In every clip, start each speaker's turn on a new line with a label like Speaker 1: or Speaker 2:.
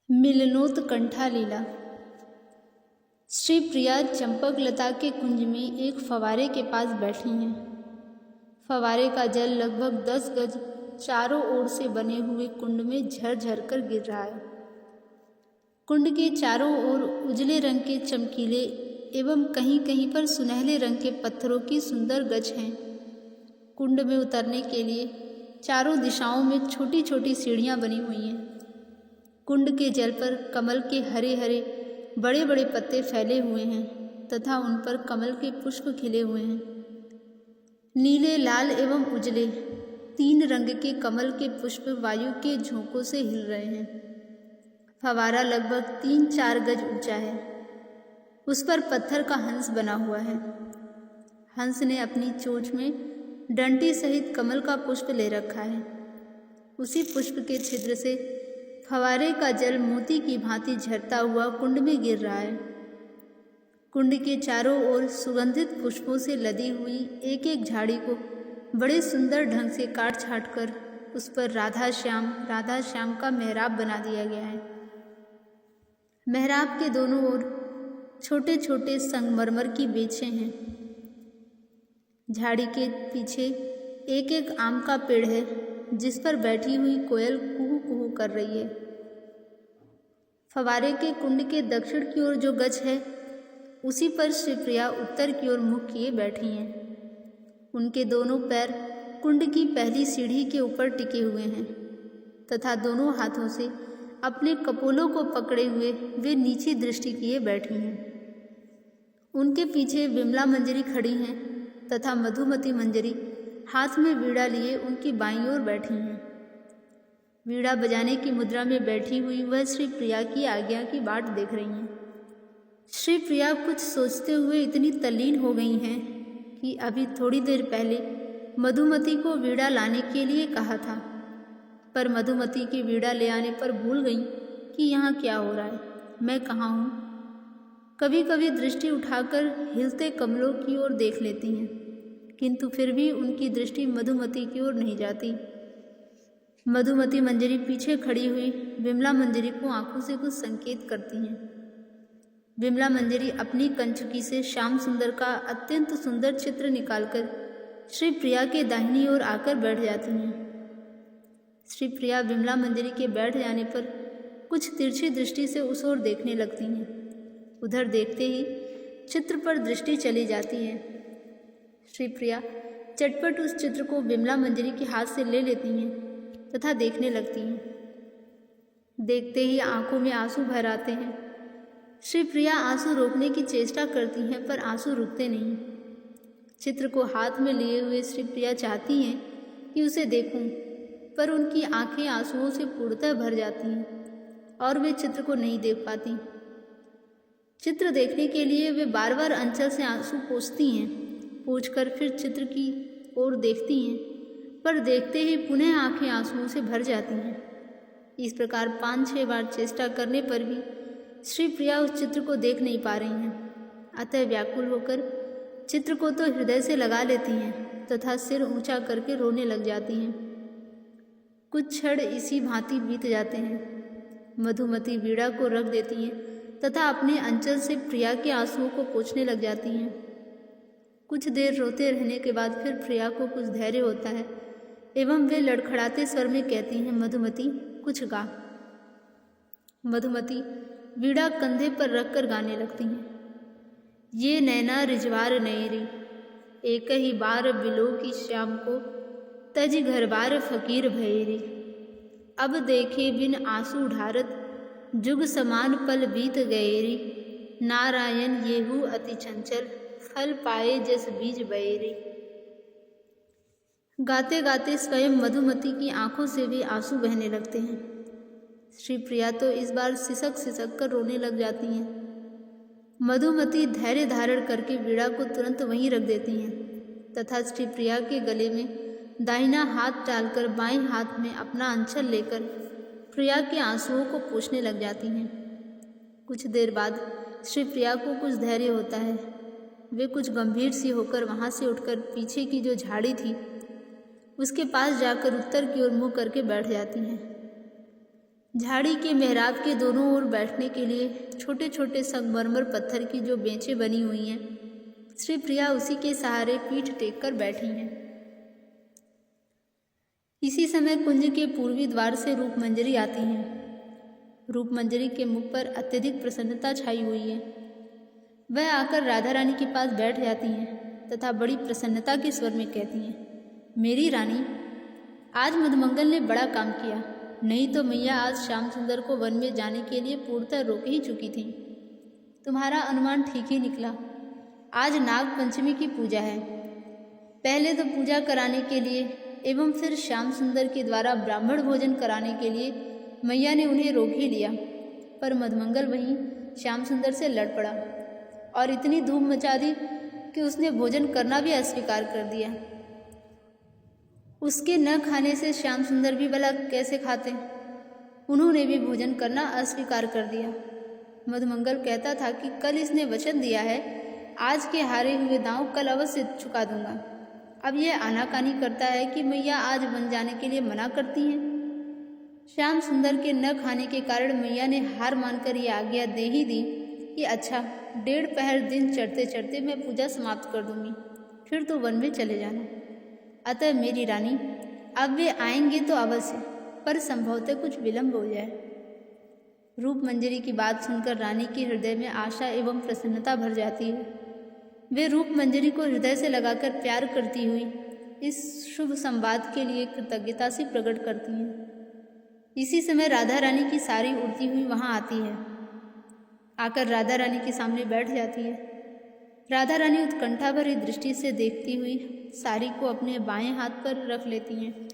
Speaker 1: मिलनोत्कंठा लीला। श्री प्रिया चंपकलता के कुंज में एक फव्वारे के पास बैठी हैं। फव्वारे का जल लगभग 10 गज चारों ओर से बने हुए कुंड में झरझर कर गिर रहा है। कुंड के चारों ओर उजले रंग के चमकीले एवं कहीं कहीं पर सुनहले रंग के पत्थरों की सुंदर गज हैं। कुंड में उतरने के लिए चारों दिशाओं में छोटी छोटी सीढ़ियां बनी हुई हैं। कुंड के जल पर कमल के हरे हरे बड़े बड़े पत्ते फैले हुए हैं तथा उन पर कमल के पुष्प खिले हुए हैं। नीले, लाल एवं उजले 3 रंग के कमल के पुष्प वायु के झोंकों से हिल रहे हैं। फव्वारा लगभग 3-4 गज ऊंचा है। उस पर पत्थर का हंस बना हुआ है। हंस ने अपनी चोंच में डंडी सहित कमल का पुष्प ले रखा है। उसी पुष्प के छिद्र से फव्वारे का जल मोती की भांति झरता हुआ कुंड में गिर रहा है। कुंड के चारों ओर सुगंधित पुष्पों से लदी हुई एक एक झाड़ी को बड़े सुंदर ढंग से काट छाट कर उस पर राधा श्याम का मेहराब बना दिया गया है। मेहराब के दोनों ओर छोटे छोटे संगमरमर की बेंचें हैं। झाड़ी के पीछे एक एक आम का पेड़ है जिस पर बैठी हुई कोयल कुहू कुहू कर रही है। फव्वारे के कुंड के दक्षिण की ओर जो गज है उसी पर श्री प्रिया उत्तर की ओर मुख किए बैठी हैं। उनके दोनों पैर कुंड की पहली सीढ़ी के ऊपर टिके हुए हैं तथा दोनों हाथों से अपने कपोलों को पकड़े हुए वे नीची दृष्टि किए बैठी हैं। उनके पीछे विमला मंजरी खड़ी हैं तथा मधुमती मंजरी हाथ में वीणा लिए उनकी बाईं ओर बैठी हैं। वीणा बजाने की मुद्रा में बैठी हुई वह श्री प्रिया की आज्ञा की बाट देख रही हैं। श्री प्रिया कुछ सोचते हुए इतनी तल्लीन हो गई हैं कि अभी थोड़ी देर पहले मधुमती को वीणा लाने के लिए कहा था, पर मधुमती की वीणा ले आने पर भूल गई कि यहाँ क्या हो रहा है, मैं कहाँ हूँ। कभी कभी दृष्टि उठाकर हिलते कमलों की ओर देख लेती हैं, किंतु फिर भी उनकी दृष्टि मधुमती की ओर नहीं जाती। मधुमती मंजरी पीछे खड़ी हुई विमला मंजरी को आंखों से कुछ संकेत करती हैं। विमला मंजरी अपनी कंचुकी से श्याम सुंदर का अत्यंत सुंदर चित्र निकालकर श्री प्रिया के दाहिनी ओर आकर बैठ जाती हैं। श्री प्रिया विमला मंजरी के बैठ जाने पर कुछ तिरछी दृष्टि से उस ओर देखने लगती हैं। उधर देखते ही चित्र पर दृष्टि चली जाती है। श्री प्रिया चटपट उस चित्र को विमला मंजरी के हाथ से ले लेती हैं तथा देखने लगती हैं। देखते ही आंखों में आंसू भर आते हैं। श्री प्रिया आंसू रोकने की चेष्टा करती हैं पर आंसू रुकते नहीं। चित्र को हाथ में लिए हुए श्री प्रिया चाहती हैं कि उसे देखूं, पर उनकी आंखें आंसुओं से पूर्णतः भर जाती हैं और वे चित्र को नहीं देख पाती। चित्र देखने के लिए वे बार बार अंचल से आंसू पोंछती हैं, पोंछकर फिर चित्र की ओर देखती हैं, पर देखते ही पुनः आंखें आंसुओं से भर जाती हैं। इस प्रकार 5-6 बार चेष्टा करने पर भी श्री प्रिया उस चित्र को देख नहीं पा रही हैं। अतः व्याकुल होकर चित्र को तो हृदय से लगा लेती हैं तथा सिर ऊंचा करके रोने लग जाती हैं। कुछ क्षण इसी भांति बीत जाते हैं। मधुमती वीणा को रख देती हैं तथा अपने अंचल से प्रिया के आंसुओं को पोंछने लग जाती हैं। कुछ देर रोते रहने के बाद फिर प्रिया को कुछ धैर्य होता है एवं वे लड़खड़ाते स्वर में कहती हैं, मधुमती कुछ गा। मधुमती वीणा कंधे पर रखकर गाने लगती हैं। ये नैना रिजवार नयरी, एक ही बार बिलो की श्याम को, तज घर बार फकीर भयरी। अब देखे बिन आंसू ढारत, जुग समान पल बीत गएरी। नारायण येहू अति चंचल, फल पाए जस बीज बयरी। गाते गाते स्वयं मधुमती की आंखों से भी आंसू बहने लगते हैं। श्री प्रिया तो इस बार सिसक सिसक कर रोने लग जाती हैं। मधुमती धैर्य धारण करके वीणा को तुरंत वहीं रख देती हैं तथा श्री प्रिया के गले में दाहिना हाथ डालकर बाएं हाथ में अपना अंचल लेकर प्रिया के आंसुओं को पोंछने लग जाती हैं। कुछ देर बाद श्री प्रिया को कुछ धैर्य होता है। वे कुछ गंभीर सी होकर वहाँ से उठकर पीछे की जो झाड़ी थी उसके पास जाकर उत्तर की ओर मुँह करके बैठ जाती हैं। झाड़ी के मेहराब के दोनों ओर बैठने के लिए छोटे छोटे संगमरमर पत्थर की जो बेंचें बनी हुई हैं, श्री प्रिया उसी के सहारे पीठ टेक कर बैठी हैं। इसी समय कुंज के पूर्वी द्वार से रूपमंजरी आती हैं। रूपमंजरी के मुख पर अत्यधिक प्रसन्नता छाई हुई है। वह आकर राधा रानी के पास बैठ जाती हैं तथा बड़ी प्रसन्नता के स्वर में कहती हैं, मेरी रानी, आज मधुमंगल ने बड़ा काम किया, नहीं तो मैया आज श्याम सुंदर को वन में जाने के लिए पूर्णतः रोक ही चुकी थी। तुम्हारा अनुमान ठीक ही निकला। आज नाग पंचमी की पूजा है। पहले तो पूजा कराने के लिए एवं फिर श्याम सुंदर के द्वारा ब्राह्मण भोजन कराने के लिए मैया ने उन्हें रोक ही लिया, पर मधुमंगल वहीं श्याम सुंदर से लड़ पड़ा और इतनी धूम मचा दी कि उसने भोजन करना भी अस्वीकार कर दिया। उसके न खाने से श्याम सुंदर भी भला कैसे खाते? उन्होंने भी भोजन करना अस्वीकार कर दिया। मधुमंगल कहता था कि कल इसने वचन दिया है, आज के हारे हुए दांव कल अवश्य चुका दूंगा। अब यह आनाकानी करता है कि मैया आज वन जाने के लिए मना करती हैं। श्याम सुंदर के न खाने के कारण मैया ने हार मानकर यह आज्ञा दे ही दी कि अच्छा, 1.5 पहर दिन चढ़ते चढ़ते मैं पूजा समाप्त कर दूंगी, फिर तो वन में चले जाना। अतः मेरी रानी, अब वे आएंगे तो अवश्य, पर संभवतः कुछ विलंब हो जाए। रूपमंजरी की बात सुनकर रानी के हृदय में आशा एवं प्रसन्नता भर जाती है। वे रूपमंजरी को हृदय से लगाकर प्यार करती हुई इस शुभ संवाद के लिए कृतज्ञता से प्रकट करती हैं। इसी समय राधा रानी की साड़ी उड़ती हुई वहां आती है। आकर राधा रानी के सामने बैठ जाती है। राधा रानी उत्कंठा भरी दृष्टि से देखती हुई साड़ी को अपने बाएं हाथ पर रख लेती हैं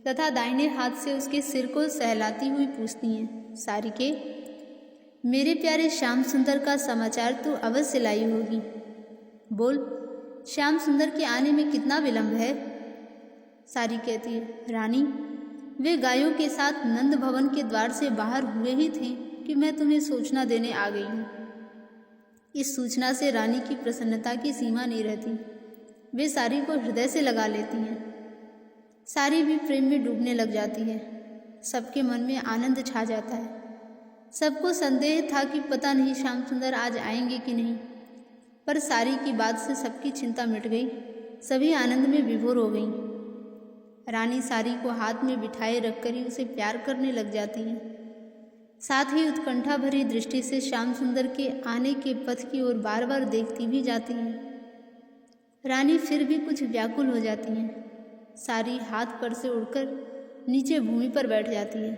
Speaker 1: तथा दाहिने हाथ से उसके सिर को सहलाती हुई पूछती हैं, सारिके, मेरे प्यारे श्याम सुंदर का समाचार तो अवश्य लाई होगी। बोल, श्याम सुंदर के आने में कितना विलंब है? सारी कहती है, रानी, वे गायों के साथ नंद भवन के द्वार से बाहर हुए ही थे कि मैं तुम्हें सूचना देने आ गई हूँ। इस सूचना से रानी की प्रसन्नता की सीमा नहीं रहती। वे सारी को हृदय से लगा लेती हैं। सारी भी प्रेम में डूबने लग जाती है। सबके मन में आनंद छा जाता है। सबको संदेह था कि पता नहीं श्याम सुंदर आज आएंगे कि नहीं, पर सारी की बात से सबकी चिंता मिट गई। सभी आनंद में विभोर हो गईं। रानी सारी को हाथ में बिठाए रखकर ही उसे प्यार करने लग जाती हैं। साथ ही उत्कंठा भरी दृष्टि से श्याम सुंदर के आने के पथ की ओर बार बार देखती भी जाती हैं। रानी फिर भी कुछ व्याकुल हो जाती हैं। सारी हाथ पर से उड़कर नीचे भूमि पर बैठ जाती है।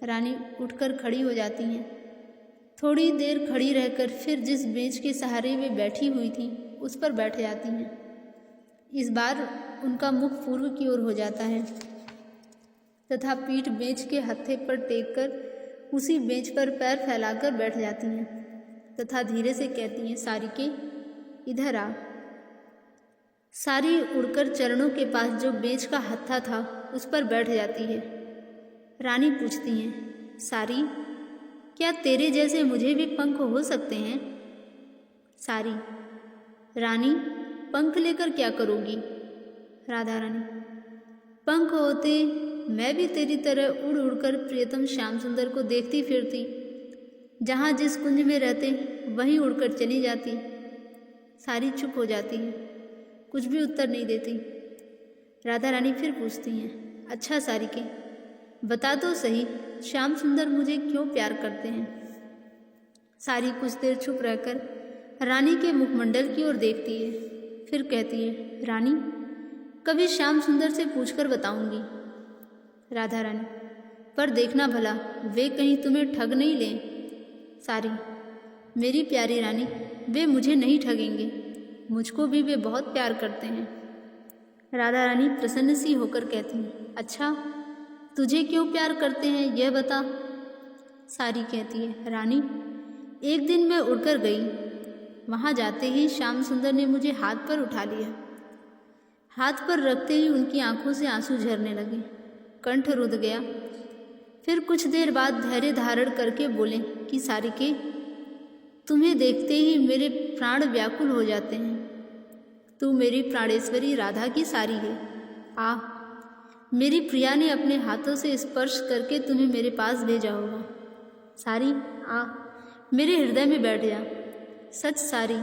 Speaker 1: रानी उठकर खड़ी हो जाती हैं। थोड़ी देर खड़ी रहकर फिर जिस बेंच के सहारे वे बैठी हुई थी उस पर बैठ जाती हैं। इस बार उनका मुख पूर्व की ओर हो जाता है तथा पीठ बेंच के हत्थे पर टेक कर उसी बेंच पर पैर फैलाकर बैठ जाती हैं तथा धीरे से कहती हैं, सारिके, इधर आ। सारी उड़कर चरणों के पास जो बेंच का हत्था था उस पर बैठ जाती है। रानी पूछती हैं, सारी, क्या तेरे जैसे मुझे भी पंख हो सकते हैं? सारी, रानी, पंख लेकर क्या करोगी? राधा रानी, पंख होते मैं भी तेरी तरह उड़ उड़कर प्रियतम श्याम सुंदर को देखती फिरती, जहाँ जिस कुंज में रहते वहीं उड़कर चली जाती। सारी चुप हो जाती है, कुछ भी उत्तर नहीं देती। राधा रानी फिर पूछती हैं, अच्छा सारिके, बता तो सही, श्याम सुंदर मुझे क्यों प्यार करते हैं? सारी कुछ देर चुप रहकर रानी के मुखमंडल की ओर देखती है, फिर कहती है, रानी, कभी श्याम सुंदर से पूछकर बताऊंगी। राधा रानी, पर देखना भला वे कहीं तुम्हें ठग नहीं लें। सारी, मेरी प्यारी रानी, वे मुझे नहीं ठगेंगे, मुझको भी वे बहुत प्यार करते हैं। राधा रानी प्रसन्न सी होकर कहती हैं, अच्छा, तुझे क्यों प्यार करते हैं यह बता। सारी कहती है, रानी, एक दिन मैं उड़कर गई, वहाँ जाते ही श्याम सुंदर ने मुझे हाथ पर उठा लिया। हाथ पर रखते ही उनकी आंखों से आंसू झरने लगे, कंठ रुंध गया। फिर कुछ देर बाद धैर्य धारण करके बोले कि सारिके, तुम्हें देखते ही मेरे प्राण व्याकुल हो जाते हैं। तू मेरी प्राणेश्वरी राधा की सारी है। आ, मेरी प्रिया ने अपने हाथों से स्पर्श करके तुम्हें मेरे पास भेजा होगा। सारी, आ मेरे हृदय में बैठ जा। सच सारी,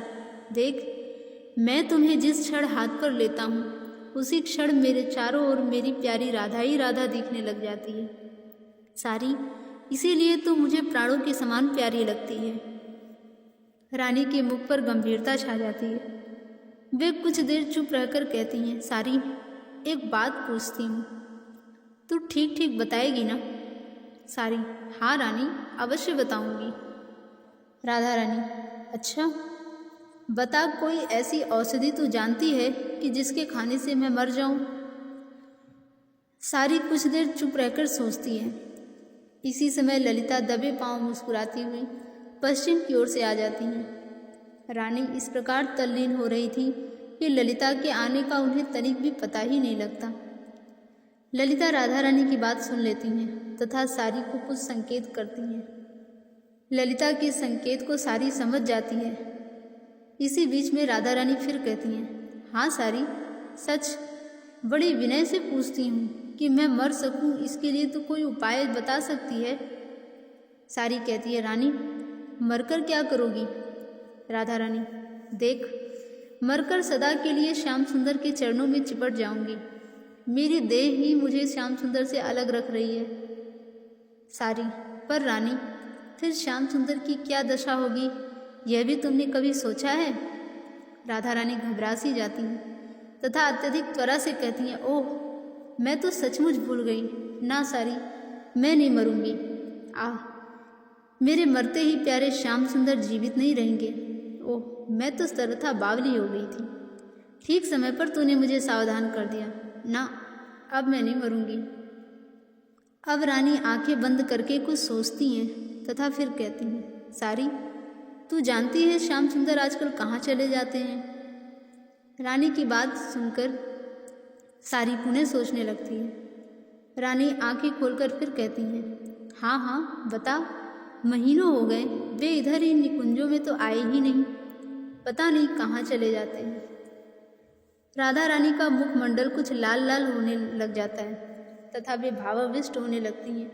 Speaker 1: देख, मैं तुम्हें जिस क्षण हाथ पर लेता हूँ उसी क्षण मेरे चारों ओर मेरी प्यारी राधा ही राधा दिखने लग जाती है। सारी, इसीलिए तो मुझे प्राणों के समान प्यारी लगती है। रानी के मुख पर गंभीरता छा जाती है। वे कुछ देर चुप रहकर कहती हैं, सारी, एक बात पूछती हूँ, तू ठीक ठीक बताएगी ना? सारी, हाँ रानी, अवश्य बताऊंगी। राधा रानी, अच्छा बता, कोई ऐसी औषधि तू जानती है कि जिसके खाने से मैं मर जाऊं? सारी कुछ देर चुप रहकर सोचती है। इसी समय ललिता दबे पांव मुस्कुराती हुई पश्चिम की ओर से आ जाती हैं। रानी इस प्रकार तल्लीन हो रही थी कि ललिता के आने का उन्हें तनिक भी पता ही नहीं लगता। ललिता राधा रानी की बात सुन लेती हैं तथा सारी को कुछ संकेत करती हैं। ललिता के संकेत को सारी समझ जाती है। इसी बीच में राधा रानी फिर कहती हैं, हाँ सारी, सच बड़ी विनय से पूछती हूँ कि मैं मर सकूँ, इसके लिए तो कोई उपाय बता सकती है? सारी कहती है, रानी मरकर क्या करोगी? राधा रानी, देख, मरकर सदा के लिए श्याम सुंदर के चरणों में चिपट जाऊंगी। मेरी देह ही मुझे श्याम सुंदर से अलग रख रही है। सारी, पर रानी, फिर श्याम सुंदर की क्या दशा होगी, यह भी तुमने कभी सोचा है? राधा रानी घबरा सी जाती हैं तथा अत्यधिक त्वरा से कहती हैं, ओह, मैं तो सचमुच भूल गई। ना सारी, मैं नहीं मरूंगी। मेरे मरते ही प्यारे श्याम सुंदर जीवित नहीं रहेंगे। ओह, मैं तो सर्वथा बावली हो गई थी। ठीक समय पर तूने मुझे सावधान कर दिया। ना, अब मैं नहीं मरूंगी। अब रानी आंखें बंद करके कुछ सोचती हैं तथा फिर कहती हैं, सारी, तू जानती है श्याम सुंदर आजकल कहाँ चले जाते हैं? रानी की बात सुनकर सारी पुनः सोचने लगती है। रानी आंखें खोलकर फिर कहती हैं, हाँ हाँ बता, महीनों हो गए वे इधर इन निकुंजों में तो आए ही नहीं, पता नहीं कहाँ चले जाते हैं। राधा रानी का मुखमंडल कुछ लाल लाल होने लग जाता है तथा वे भावाविष्ट होने लगती हैं।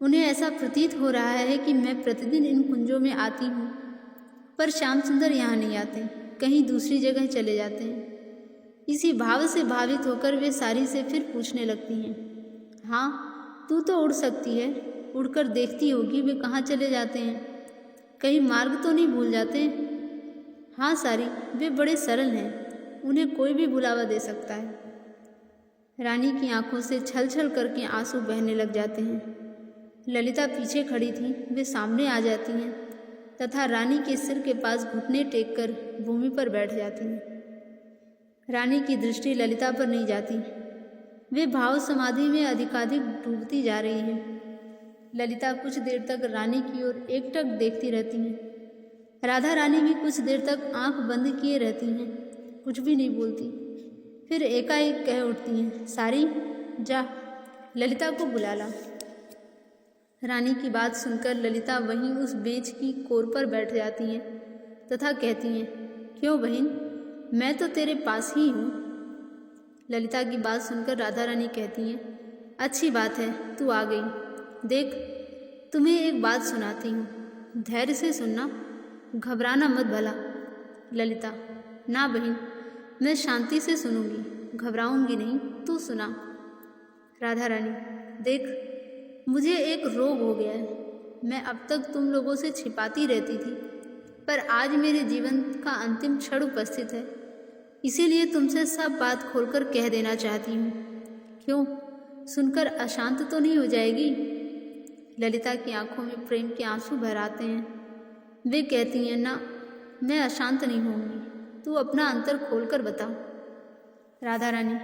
Speaker 1: उन्हें ऐसा प्रतीत हो रहा है कि मैं प्रतिदिन इन कुंजों में आती हूँ, पर श्याम सुंदर यहाँ नहीं आते, कहीं दूसरी जगह चले जाते हैं। इसी भाव से भावित होकर वे सारी से फिर पूछने लगती हैं, हाँ, तू तो उड़ सकती है, उड़कर देखती होगी वे कहाँ चले जाते हैं, कहीं मार्ग तो नहीं भूल जाते? हाँ सारी, वे बड़े सरल हैं, उन्हें कोई भी बुलावा दे सकता है। रानी की आंखों से छल छल करके आंसू बहने लग जाते हैं। ललिता पीछे खड़ी थी, वे सामने आ जाती हैं तथा रानी के सिर के पास घुटने टेककर भूमि पर बैठ जाती हैं। रानी की दृष्टि ललिता पर नहीं जाती, वे भाव समाधि में अधिकाधिक डूबती जा रही हैं। ललिता कुछ देर तक रानी की ओर एकटक देखती रहती हैं। राधा रानी भी कुछ देर तक आंख बंद किए रहती हैं, कुछ भी नहीं बोलती। फिर एकाएक कह उठती हैं, सारी, जा ललिता को बुला ला। रानी की बात सुनकर ललिता वहीं उस बेंच की कोर पर बैठ जाती हैं तथा कहती हैं, क्यों बहन, मैं तो तेरे पास ही हूँ। ललिता की बात सुनकर राधा रानी कहती हैं, अच्छी बात है, तू आ गई। देख, तुम्हें एक बात सुनाती हूँ, धैर्य से सुनना, घबराना मत भला। ललिता, ना बहन, मैं शांति से सुनूंगी, घबराऊंगी नहीं, तू सुना। राधा रानी, देख, मुझे एक रोग हो गया है, मैं अब तक तुम लोगों से छिपाती रहती थी, पर आज मेरे जीवन का अंतिम क्षण उपस्थित है, इसीलिए तुमसे सब बात खोलकर कह देना चाहती हूँ। क्यों, सुनकर अशांत तो नहीं हो जाएगी? ललिता की आंखों में प्रेम के आंसू भर आते हैं। वे कहती हैं, ना, मैं अशांत नहीं होंगी, तू अपना अंतर खोलकर बता। राधा रानी,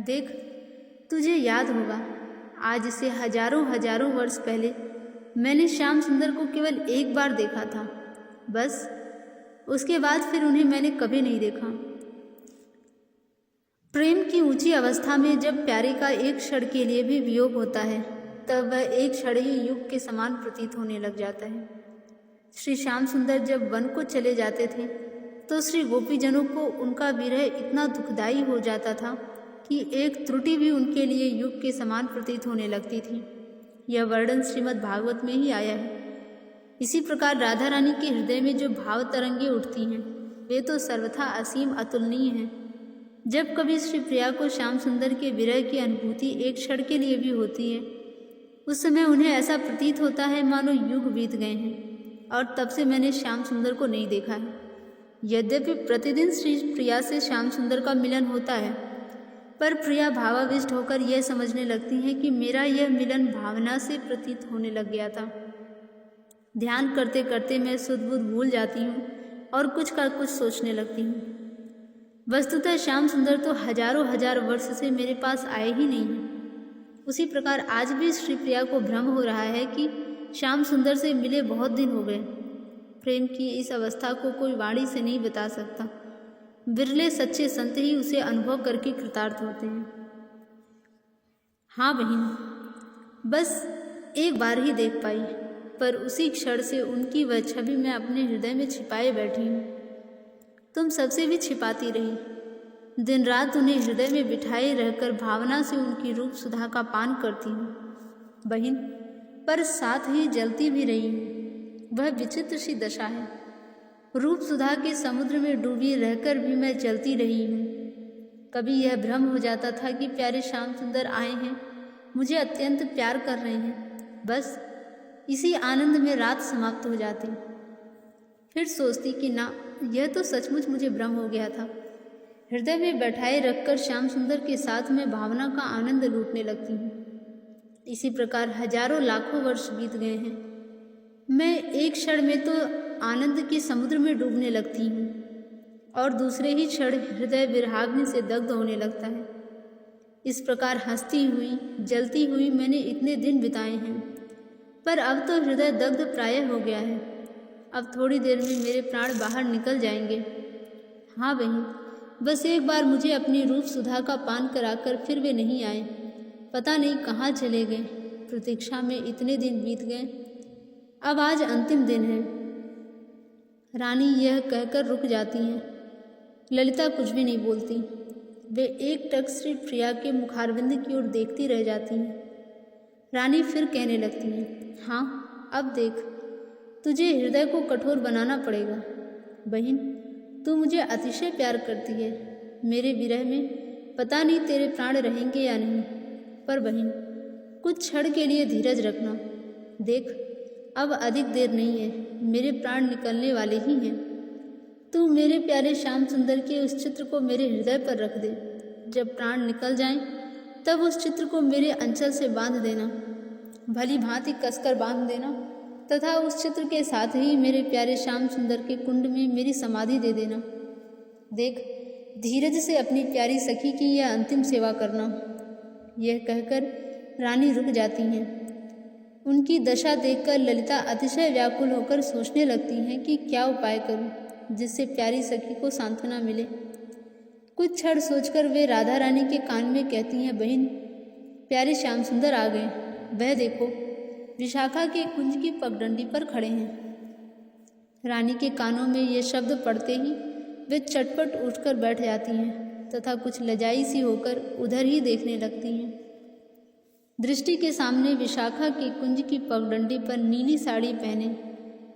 Speaker 1: देख, तुझे याद होगा, आज से हजारों हजारों वर्ष पहले मैंने श्याम सुंदर को केवल एक बार देखा था, बस। उसके बाद फिर उन्हें मैंने कभी नहीं देखा। प्रेम की ऊंची अवस्था में जब प्यारे का एक क्षण के लिए भी वियोग होता है, तब वह एक क्षण ही युग के समान प्रतीत होने लग जाता है। श्री श्याम सुंदर जब वन को चले जाते थे तो श्री गोपीजनों को उनका विरह इतना दुखदायी हो जाता था कि एक त्रुटि भी उनके लिए युग के समान प्रतीत होने लगती थी। यह वर्णन श्रीमद् भागवत में ही आया है। इसी प्रकार राधा रानी के हृदय में जो भाव तरंगे उठती हैं वे तो सर्वथा असीम अतुलनीय हैं। जब कभी श्री प्रिया को श्याम सुंदर के विरह की अनुभूति एक क्षण के लिए भी होती है, उस समय उन्हें ऐसा प्रतीत होता है मानो युग बीत गए हैं और तब से मैंने श्याम सुंदर को नहीं देखा है। यद्यपि प्रतिदिन श्री प्रिया से श्याम सुंदर का मिलन होता है, पर प्रिया भावाविष्ट होकर यह समझने लगती हैं कि मेरा यह मिलन भावना से प्रतीत होने लग गया था। ध्यान करते करते मैं सुध बुध भूल जाती हूँ और कुछ का कुछ सोचने लगती हूँ। वस्तुतः श्याम सुंदर तो हजारों हजार वर्ष से मेरे पास आए ही नहीं हैं। उसी प्रकार आज भी श्री प्रिया को भ्रम हो रहा है कि श्याम सुंदर से मिले बहुत दिन हो गए। प्रेम की इस अवस्था को कोई वाणी से नहीं बता सकता। बिरले सच्चे संत ही उसे अनुभव करके कृतार्थ होते हैं। हाँ बहन, बस एक बार ही देख पाई, पर उसी क्षण से उनकी वह छवि मैं अपने हृदय में छिपाए बैठी हूँ। तुम सबसे भी छिपाती रही। दिन रात उन्हें हृदय में बिठाए रहकर भावना से उनकी रूप सुधा का पान करती हूँ बहन, पर साथ ही जलती भी रही हूँ। वह विचित्र सी दशा है। रूप सुधा के समुद्र में डूबी रहकर भी मैं जलती रही हूँ। कभी यह भ्रम हो जाता था कि प्यारे श्याम सुंदर आए हैं, मुझे अत्यंत प्यार कर रहे हैं। बस इसी आनंद में रात समाप्त हो जाती। फिर सोचती कि ना, यह तो सचमुच मुझे भ्रम हो गया था। हृदय में बैठाए रखकर श्याम सुंदर के साथ मैं भावना का आनंद लूटने लगती हूँ। इसी प्रकार हजारों लाखों वर्ष बीत गए हैं। मैं एक क्षण में तो आनंद के समुद्र में डूबने लगती हूँ और दूसरे ही क्षण हृदय विरहाग्नि से दग्ध होने लगता है। इस प्रकार हंसती हुई जलती हुई मैंने इतने दिन बिताए हैं, पर अब तो हृदय दग्ध प्रायः हो गया है। अब थोड़ी देर में मेरे प्राण बाहर निकल जाएंगे। हाँ बहन, बस एक बार मुझे अपनी रूप सुधा का पान कराकर फिर वे नहीं आए। पता नहीं कहाँ चले गए। प्रतीक्षा में इतने दिन बीत गए। अब आज अंतिम दिन है। रानी यह कहकर रुक जाती हैं। ललिता कुछ भी नहीं बोलती। वे एकटक श्री प्रिया के मुखारविंद की ओर देखती रह जाती हैं। रानी फिर कहने लगती हैं, हाँ अब देख, तुझे हृदय को कठोर बनाना पड़ेगा। बहन, तू मुझे अतिशय प्यार करती है। मेरे विरह में पता नहीं तेरे प्राण रहेंगे या नहीं, पर बहन कुछ क्षण के लिए धीरज रखना। देख, अब अधिक देर नहीं है, मेरे प्राण निकलने वाले ही हैं। तू मेरे प्यारे श्याम सुंदर के उस चित्र को मेरे हृदय पर रख दे। जब प्राण निकल जाएं, तब उस चित्र को मेरे अंचल से बांध देना, भली भांति कसकर बांध देना, तथा उस चित्र के साथ ही मेरे प्यारे श्याम सुंदर के कुंड में मेरी समाधि दे देना। देख, धीरज से अपनी प्यारी सखी की यह अंतिम सेवा करना। यह कहकर रानी रुक जाती हैं। उनकी दशा देखकर ललिता अतिशय व्याकुल होकर सोचने लगती हैं कि क्या उपाय करूं जिससे प्यारी सखी को सांत्वना मिले। कुछ क्षण सोचकर वे राधा रानी के कान में कहती हैं, बहन, प्यारे श्याम सुंदर आ गए। वह देखो, विशाखा के कुंज की पगडंडी पर खड़े हैं। रानी के कानों में ये शब्द पड़ते ही वे चटपट उठकर बैठ जाती हैं तथा कुछ लजाई सी होकर उधर ही देखने लगती हैं। दृष्टि के सामने विशाखा के कुंज की पगडंडी पर नीली साड़ी पहने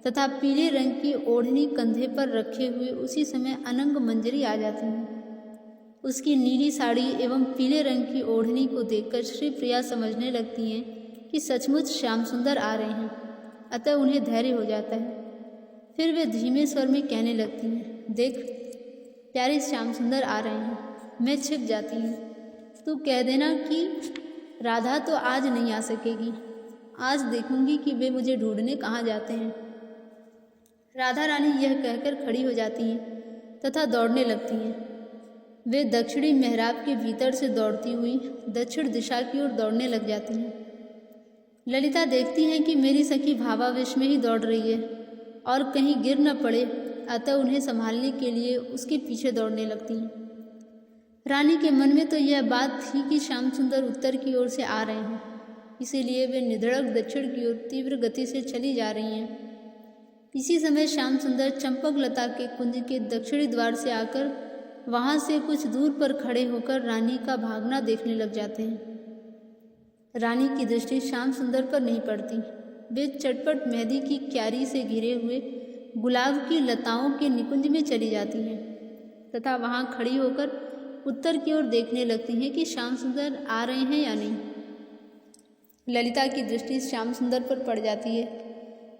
Speaker 1: तथा पीले रंग की ओढ़नी कंधे पर रखे हुए उसी समय अनंग मंजरी आ जाती हैं। उसकी नीली साड़ी एवं पीले रंग की ओढ़नी को देखकर श्री प्रिया समझने लगती हैं कि सचमुच श्याम सुंदर आ रहे हैं, अतः उन्हें धैर्य हो जाता है। फिर वे धीमे स्वर में कहने लगती हैं, देख, प्यारे श्याम सुंदर आ रहे हैं। मैं छिप जाती हूँ। तू कह देना कि राधा तो आज नहीं आ सकेगी। आज देखूंगी कि वे मुझे ढूंढने कहाँ जाते हैं। राधा रानी यह कहकर खड़ी हो जाती हैं तथा दौड़ने लगती हैं। वे दक्षिणी मेहराब के भीतर से दौड़ती हुई दक्षिण दिशा की ओर दौड़ने लग जाती हैं। ललिता देखती हैं कि मेरी सखी भावावेश में ही दौड़ रही है और कहीं गिर न पड़े, अतः उन्हें संभालने के लिए उसके पीछे दौड़ने लगती हैं। रानी के मन में तो यह बात थी कि श्याम सुंदर उत्तर की ओर से आ रहे हैं, इसीलिए वे निधड़क दक्षिण की ओर तीव्र गति से चली जा रही हैं। इसी समय श्याम सुंदर चंपक लता के कुंज के दक्षिणी द्वार से आकर वहाँ से कुछ दूर पर खड़े होकर रानी का भागना देखने लग जाते हैं। रानी की दृष्टि श्याम सुंदर पर नहीं पड़ती। वे चटपट मेहंदी की क्यारी से घिरे हुए गुलाब की लताओं के निकुंज में चली जाती हैं तथा वहाँ खड़ी होकर उत्तर की ओर देखने लगती हैं कि श्याम सुंदर आ रहे हैं या नहीं। ललिता की दृष्टि श्याम सुंदर पर पड़ जाती है।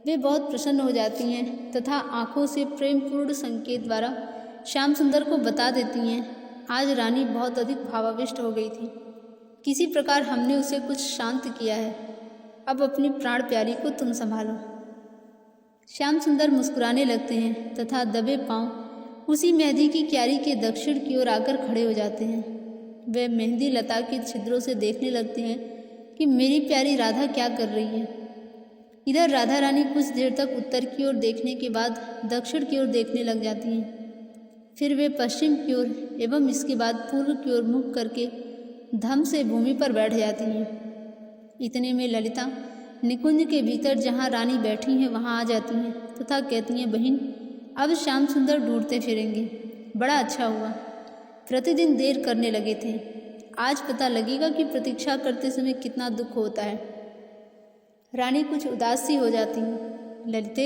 Speaker 1: वे बहुत प्रसन्न हो जाती हैं तथा आंखों से प्रेमपूर्ण संकेत द्वारा श्याम सुंदर को बता देती हैं, आज रानी बहुत अधिक भावाविष्ट हो गई थी। किसी प्रकार हमने उसे कुछ शांत किया है। अब अपनी प्राण प्यारी को तुम संभालो। श्याम सुंदर मुस्कुराने लगते हैं तथा दबे पांव उसी मेहंदी की क्यारी के दक्षिण की ओर आकर खड़े हो जाते हैं। वे मेहंदी लता के छिद्रों से देखने लगते हैं कि मेरी प्यारी राधा क्या कर रही है। इधर राधा रानी कुछ देर तक उत्तर की ओर देखने के बाद दक्षिण की ओर देखने लग जाती हैं। फिर वे पश्चिम की ओर एवं इसके बाद पूर्व की ओर मुख करके धम से भूमि पर बैठ जाती हैं। इतने में ललिता निकुंज के भीतर जहाँ रानी बैठी हैं वहाँ आ जाती हैं तथा कहती हैं, बहन अब श्याम सुंदर ढूंढते फिरेंगे। बड़ा अच्छा हुआ, प्रतिदिन देर करने लगे थे। आज पता लगेगा कि प्रतीक्षा करते समय कितना दुख होता है। रानी कुछ उदास सी हो जाती हैं। ललिते,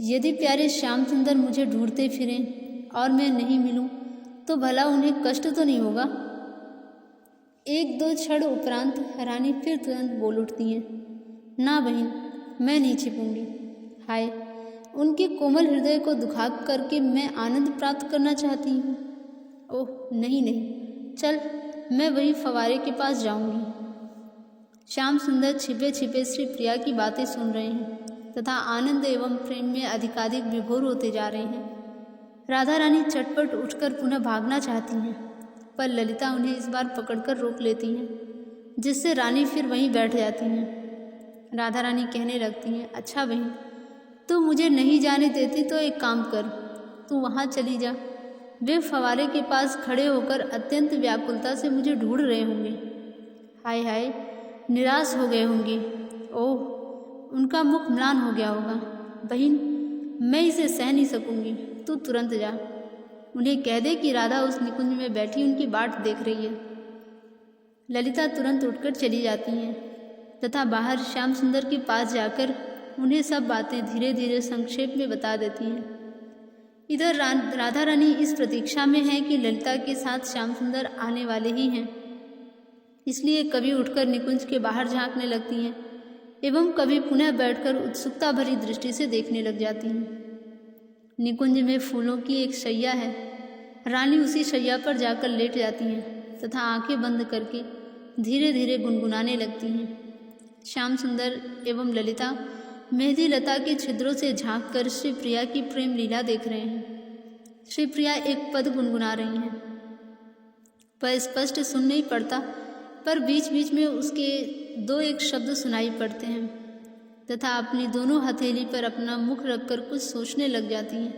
Speaker 1: यदि प्यारे श्याम सुंदर मुझे ढूंढते फिरें और मैं नहीं मिलूं तो भला उन्हें कष्ट तो नहीं होगा। एक दो क्षण उपरांत रानी फिर तुरंत बोल उठती हैं, ना बहन, मैं नहीं छिपूंगी। हाय, उनके कोमल हृदय को दुखा करके मैं आनंद प्राप्त करना चाहती हूँ। ओह नहीं नहीं, चल मैं वही फवारे के पास जाऊंगी। श्याम सुंदर छिपे छिपे श्री प्रिया की बातें सुन रहे हैं तथा आनंद एवं प्रेम में अधिकाधिक विभोर होते जा रहे हैं। राधा रानी चटपट उठकर पुनः भागना चाहती हैं, पर ललिता उन्हें इस बार पकड़कर रोक लेती हैं, जिससे रानी फिर वहीं बैठ जाती हैं। राधा रानी कहने लगती हैं, अच्छा बहन, तू मुझे नहीं जाने देती तो एक काम कर, तू वहाँ चली जा। वे फवारे के पास खड़े होकर अत्यंत व्याकुलता से मुझे ढूंढ रहे होंगे। हाय हाय, निराश हो गए होंगे। ओह, उनका मुख म्लान हो गया होगा। बहन, मैं इसे सह नहीं सकूंगी, तू तुरंत जा। उन्हें कह दे कि राधा उस निकुंज में बैठी उनकी बाट देख रही है। ललिता तुरंत उठकर चली जाती हैं तथा बाहर श्याम सुंदर के पास जाकर उन्हें सब बातें धीरे धीरे संक्षेप में बता देती हैं। इधर राधा रानी इस प्रतीक्षा में है कि ललिता के साथ श्याम सुंदर आने वाले ही हैं, इसलिए कभी उठकर निकुंज के बाहर झांकने लगती हैं एवं कभी पुनः बैठकर उत्सुकता भरी दृष्टि से देखने लग जाती हैं। निकुंज में फूलों की एक शैया है। रानी उसी शैया पर जाकर लेट जाती हैं तथा आंखें बंद करके धीरे धीरे गुनगुनाने लगती हैं। श्याम सुंदर एवं ललिता मेहंदी लता के छिद्रों से झांक कर श्री प्रिया की प्रेम लीला देख रहे हैं। श्री प्रिया एक पद गुनगुना रही हैं, पर स्पष्ट सुन नहीं पड़ता, पर बीच बीच में उसके दो एक शब्द सुनाई पड़ते हैं तथा अपनी दोनों हथेली पर अपना मुख रखकर कुछ सोचने लग जाती हैं।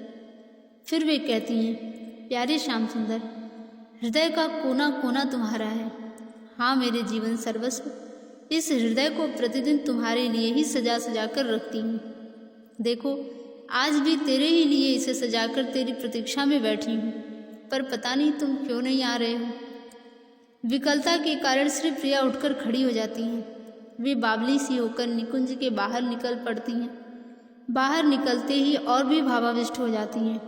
Speaker 1: फिर वे कहती हैं, प्यारे श्याम सुंदर, हृदय का कोना कोना तुम्हारा है। हाँ मेरे जीवन सर्वस्व, इस हृदय को प्रतिदिन तुम्हारे लिए ही सजा सजा कर रखती हूँ। देखो, आज भी तेरे ही लिए इसे सजाकर तेरी प्रतीक्षा में बैठी हूँ, पर पता नहीं तुम क्यों नहीं आ रहे हो। विकलता के कारण श्री प्रिया उठकर खड़ी हो जाती हैं। वे बावली सी होकर निकुंज के बाहर निकल पड़ती हैं। बाहर निकलते ही और भी भावाविष्ट हो जाती हैं।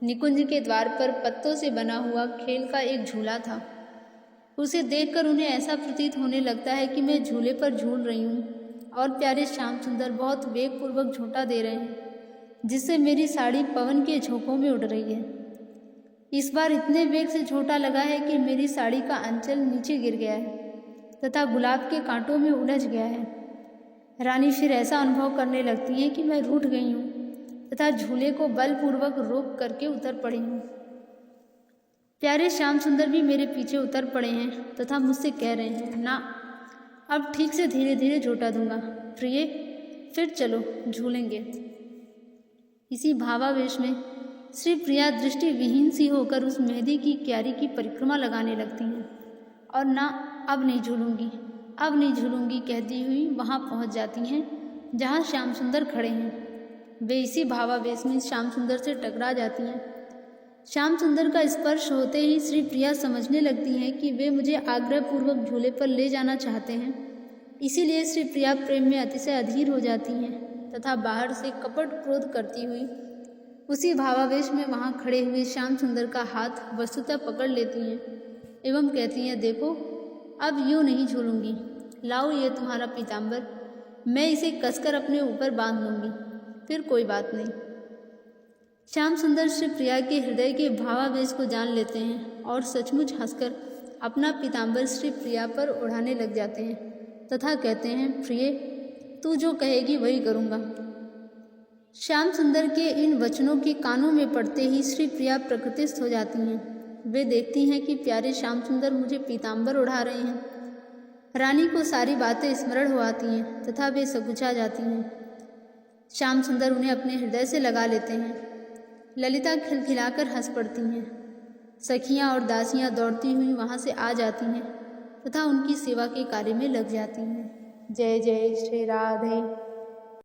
Speaker 1: निकुंज के द्वार पर पत्तों से बना हुआ खेल का एक झूला था। उसे देखकर उन्हें ऐसा प्रतीत होने लगता है कि मैं झूले पर झूल रही हूँ और प्यारे श्याम सुंदर बहुत वेगपूर्वक झोंटा दे रहे हैं, जिससे मेरी साड़ी पवन के झोंकों में उड़ रही है। इस बार इतने वेग से झोंटा लगा है कि मेरी साड़ी का अंचल नीचे गिर गया है तथा गुलाब के कांटों में उलझ गया है। रानी फिर ऐसा अनुभव करने लगती है कि मैं रूठ गई हूँ तथा झूले को बलपूर्वक रोक करके उतर पड़ी हूँ। प्यारे श्याम सुंदर भी मेरे पीछे उतर पड़े हैं तथा मुझसे कह रहे हैं, ना, अब ठीक से धीरे धीरे झोंटा दूंगा। प्रिय, फिर चलो झूलेंगे। इसी भावावेश में श्री प्रिया दृष्टि विहीन सी होकर उस मेहंदी की क्यारी की परिक्रमा लगाने लगती हैं और ना, अब नहीं झूलूंगी, अब नहीं झूलूंगी कहती हुई वहाँ पहुँच जाती हैं जहाँ श्याम सुंदर खड़े हैं। वे इसी भावावेश में श्याम सुंदर से टकरा जाती हैं। श्याम सुंदर का स्पर्श होते ही श्री प्रिया समझने लगती हैं कि वे मुझे आग्रहपूर्वक झूले पर ले जाना चाहते हैं। इसीलिए श्री प्रिया प्रेम में अतिशय अधीर हो जाती हैं तथा बाहर से कपट क्रोध करती हुई उसी भावावेश में वहाँ खड़े हुए श्याम सुंदर का हाथ वस्तुतः पकड़ लेती हैं एवं कहती हैं, देखो अब यूँ नहीं झूलूंगी, लाओ ये तुम्हारा पीताम्बर, मैं इसे कसकर अपने ऊपर बांध लूँगी, फिर कोई बात नहीं। श्याम सुंदर श्री प्रिया के हृदय के भावावेश को जान लेते हैं और सचमुच हंसकर अपना पीताम्बर श्री प्रिया पर ओढ़ाने लग जाते हैं तथा कहते हैं, प्रिय तू जो कहेगी वही करूँगा। श्याम सुंदर के इन वचनों के कानों में पड़ते ही श्री प्रिया प्रकृतिस्थ हो जाती हैं। वे देखती हैं कि प्यारे श्याम सुंदर मुझे पीताम्बर ओढ़ा रहे हैं। रानी को सारी बातें स्मरण हो आती हैं तथा वे सकुचा जाती हैं। श्याम सुंदर उन्हें अपने हृदय से लगा लेते हैं। ललिता खिलखिलाकर हंस पड़ती हैं। सखियाँ और दासियाँ दौड़ती हुई वहाँ से आ जाती हैं तथा उनकी सेवा के कार्य में लग जाती हैं। जय जय श्री राधे।